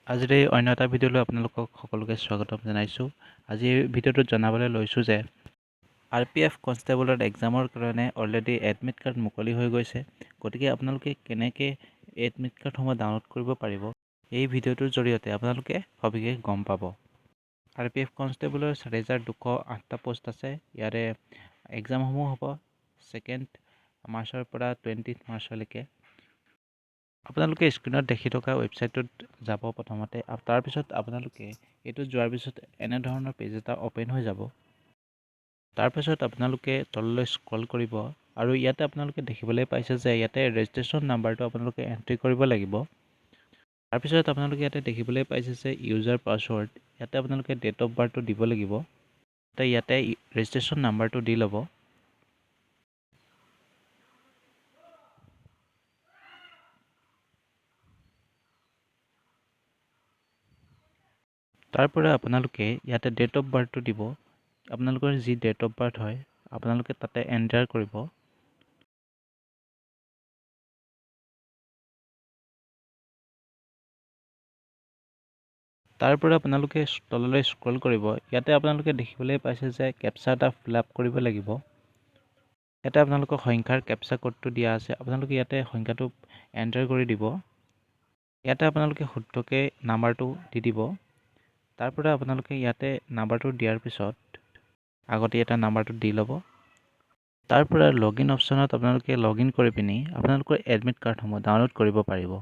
আজিৰ এই অন্য এটা ভিডিঅ'লৈ আপোনালোকক সকলোকে স্বাগতম জনাইছোঁ। আজি এই ভিডিঅ'টোত জনাবলৈ লৈছোঁ যে RPF কনষ্টেবলৰ এক্সামৰ কাৰণে অলৰেডি এডমিট কাৰ্ড মুকলি হৈ গৈছে। গতিকে আপোনালোকে কেনেকৈ এডমিট কাৰ্ডসমূহ ডাউনলোড কৰিব পাৰিব, এই ভিডিঅ'টোৰ জৰিয়তে আপোনালোকে সবিশেষ গম পাব। RPF কনষ্টেবলৰ 4208টা পোষ্ট আছে। ইয়াৰে এক্সামসমূহ হ'ব 2 মাৰ্চৰ পৰা 20 মাৰ্চলৈকে। আপোনালোকে স্ক্ৰীনত দেখি থকা ৱেবছাইটটোত যাব প্ৰথমতে। তাৰপিছত আপোনালোকে এইটোত যোৱাৰ পিছত এনেধৰণৰ পেজ এটা অ'পেন হৈ যাব। তাৰপিছত আপোনালোকে তললৈ স্ক্ৰল কৰিব আৰু ইয়াতে আপোনালোকে দেখিবলৈ পাইছে যে ইয়াতে ৰেজিষ্ট্ৰেশ্যন নাম্বাৰটো আপোনালোকে এণ্ট্ৰি কৰিব লাগিব। তাৰপিছত আপোনালোকে ইয়াতে দেখিবলৈ পাইছে যে ইউজাৰ পাছৱৰ্ড, ইয়াতে আপোনালোকে ডেট অফ বাৰ্থটো দিব লাগিব। ইয়াতে ৰেজিষ্ট্ৰেশ্যন নাম্বাৰটো দি ল'ব। তাৰপৰা আপোনালোকে ইয়াতে ডেট অফ বাৰ্থটো দিব। আপোনালোকৰ যি ডেট অফ বাৰ্থ হয় আপোনালোকে তাতে এণ্টাৰ কৰিব। তাৰপৰা আপোনালোকে তললৈ স্ক্ৰল কৰিব। ইয়াতে আপোনালোকে দেখিবলৈ পাইছে যে কেপচা এটা ফিল আপ কৰিব লাগিব। ইয়াতে আপোনালোকৰ সংখ্যাৰ কেপচা কোডটো দিয়া আছে। আপোনালোকে ইয়াতে সংখ্যাটো এণ্টাৰ কৰি দিব। ইয়াতে আপোনালোকে শুদ্ধকৈ নাম্বাৰটো দি দিব। তাৰপৰা আপোনালোকে ইয়াতে নাম্বাৰটো দিয়াৰ পিছত আগতে এটা নাম্বাৰটো দি ল'ব। তাৰপৰা লগইন অপশ্যনত আপোনালোকে লগইন কৰি পিনি আপোনালোকৰ এডমিট কাৰ্ডসমূহ ডাউনলোড কৰিব পাৰিব।